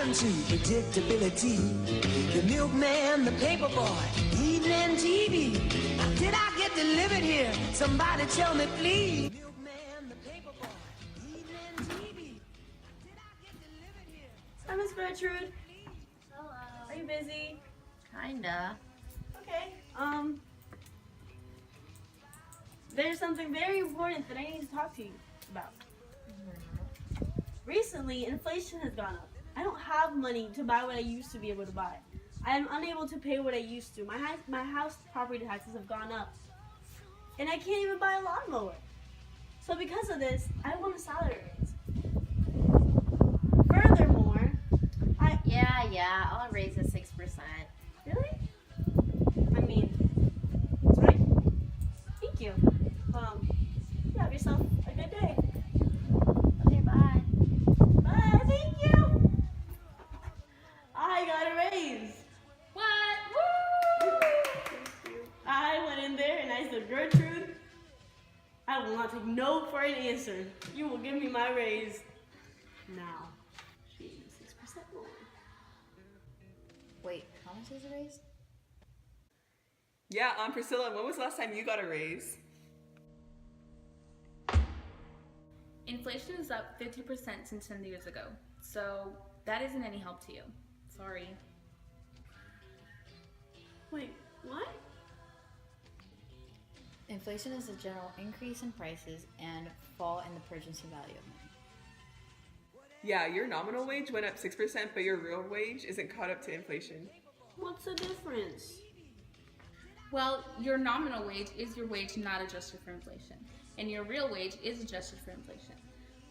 happened to predictability? The milkman, the paperboy, evening TV. Did I get delivered here? Somebody tell me, please. Milkman, the paperboy, evening TV. Did I get delivered here? Hi, Miss Gertrude. Hello. Are you busy? Kinda. Okay. There's something very important that I need to talk to you about. Recently, inflation has gone up. I don't have money to buy what I used to be able to buy. I am unable to pay what I used to. My house property taxes have gone up. And I can't even buy a lawnmower. So because of this, I want a salary raise. Furthermore, Yeah, I'll raise it 6%. Really? I mean, that's right. Thank you. You have yourself a good day. Okay, bye. Bye, thank you. I got a raise. What? Woo! I went in there and I said, Gertrude, I will not take no for an answer. You will give me my raise now. She gave me 6% more. Wait, how much is a raise? Yeah, Priscilla, when was the last time you got a raise? Inflation is up 50% since 10 years ago, so that isn't any help to you. Sorry. Wait, what? Inflation is a general increase in prices and fall in the purchasing value of money. Yeah, your nominal wage went up 6%, but your real wage isn't caught up to inflation. What's the difference? Well, your nominal wage is your wage not adjusted for inflation, and your real wage is adjusted for inflation.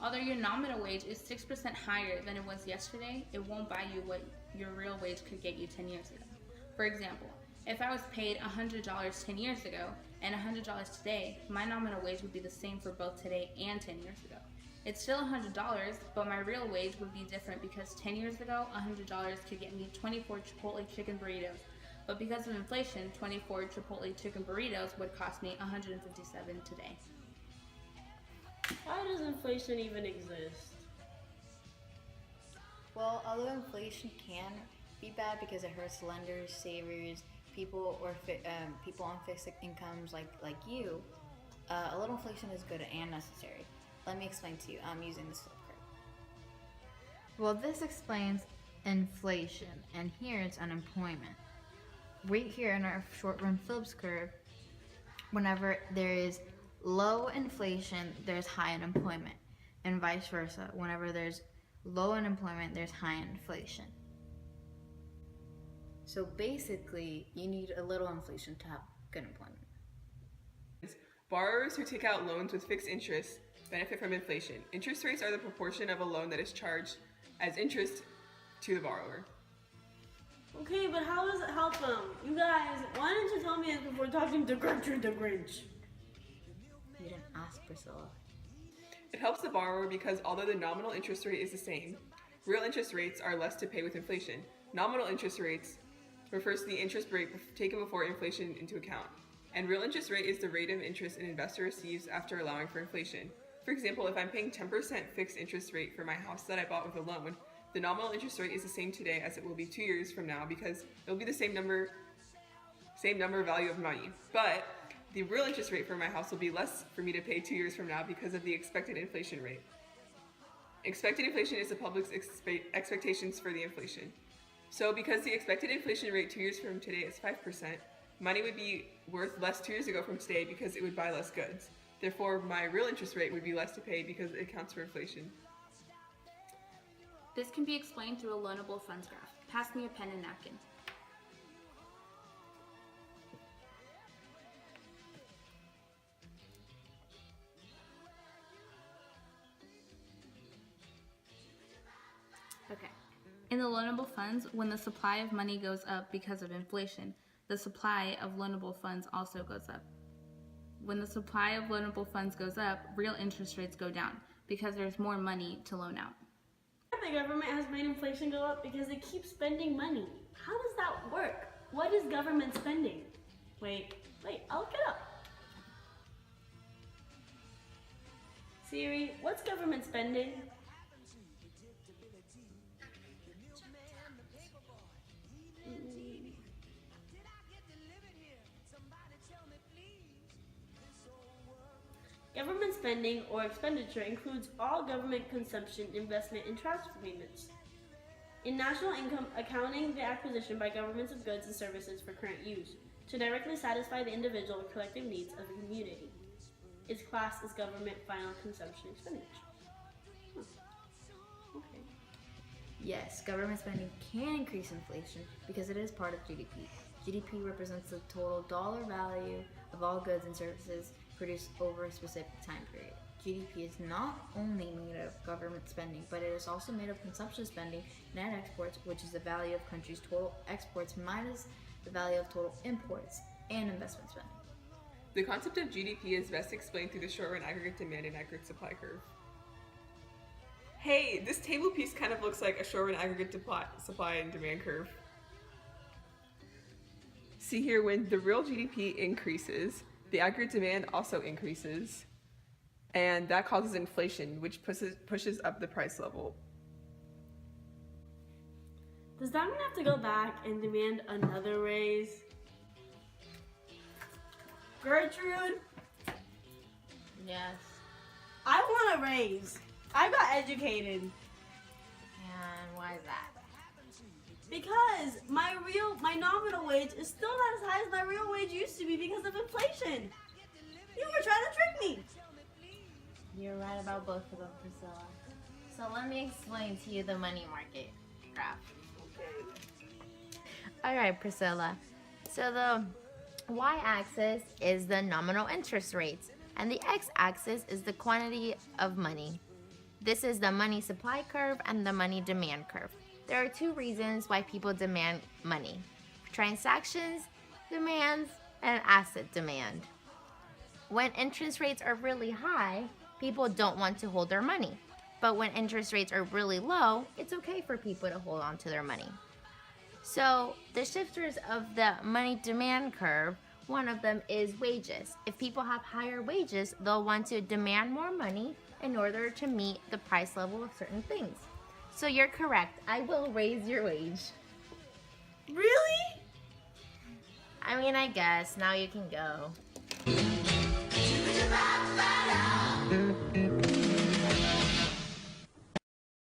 Although your nominal wage is 6% higher than it was yesterday, it won't buy you what your real wage could get you 10 years ago. For example, if I was paid $100 10 years ago and $100 today, my nominal wage would be the same for both today and 10 years ago. It's still $100, but my real wage would be different because 10 years ago, $100 could get me 24 Chipotle chicken burritos. But because of inflation, 24 Chipotle chicken burritos would cost me $157 today. Why does inflation even exist? Well, although inflation can be bad because it hurts lenders, savers, people on fixed incomes like you, a little inflation is good and necessary. Let me explain to you. I'm using this flip curve. Well, this explains inflation, and here it's unemployment. Right here in our short-run Phillips curve, whenever there is low inflation, there's high unemployment, and vice versa. Whenever there's low unemployment, there's high inflation. So basically, you need a little inflation to have good employment. Borrowers who take out loans with fixed interest benefit from inflation. Interest rates are the proportion of a loan that is charged as interest to the borrower. Okay, but how does it help them? You guys, why didn't you tell me this before talking to Gertrude the Grinch? You didn't ask Priscilla. It helps the borrower because although the nominal interest rate is the same, real interest rates are less to pay with inflation. Nominal interest rates refers to the interest rate taken before inflation into account, and real interest rate is the rate of interest an investor receives after allowing for inflation. For example, if I'm paying 10% fixed interest rate for my house that I bought with a loan, the nominal interest rate is the same today as it will be 2 years from now because it will be the same number value of money. But the real interest rate for my house will be less for me to pay 2 years from now because of the expected inflation rate. Expected inflation is the public's expectations for the inflation. So because the expected inflation rate 2 years from today is 5%, money would be worth less 2 years ago from today because it would buy less goods. Therefore, my real interest rate would be less to pay because it accounts for inflation. This can be explained through a loanable funds graph. Pass me a pen and napkin. Okay. In the loanable funds, when the supply of money goes up because of inflation, the supply of loanable funds also goes up. When the supply of loanable funds goes up, real interest rates go down because there's more money to loan out. The government has made inflation go up because they keep spending money. How does that work? What is government spending? Wait, I'll look it up. Siri, what's government spending? Government spending or expenditure includes all government consumption, investment, and transfer payments. In national income, accounting the acquisition by governments of goods and services for current use to directly satisfy the individual or collective needs of the community. Is classed as government final consumption expenditure. Okay. Yes, government spending can increase inflation because it is part of GDP. GDP represents the total dollar value of all goods and services produced over a specific time period. GDP is not only made of government spending, but it is also made of consumption spending, net exports, which is the value of countries' total exports minus the value of total imports, and investment spending. The concept of GDP is best explained through the short-run aggregate demand and aggregate supply curve. Hey, this table piece kind of looks like a short-run aggregate supply and demand curve. See here, when the real GDP increases, the aggregate demand also increases, and that causes inflation, which pushes up the price level. Does that mean I have to go back and demand another raise? Gertrude, Yes. I want a raise. I got educated. And why is that? Because my nominal wage is still not as high as my real wage used to be because of inflation. You were trying to trick me. You're right about both of them, Priscilla. So let me explain to you the money market graph. Alright, Priscilla. So the y-axis is the nominal interest rates, and the x-axis is the quantity of money. This is the money supply curve and the money demand curve. There are two reasons why people demand money: transactions demands and asset demand. When interest rates are really high, people don't want to hold their money. But when interest rates are really low, it's okay for people to hold on to their money. So the shifters of the money demand curve, one of them is wages. If people have higher wages, they'll want to demand more money in order to meet the price level of certain things. So you're correct. I will raise your wage. Really? I mean, I guess. Now you can go. Bye-bye.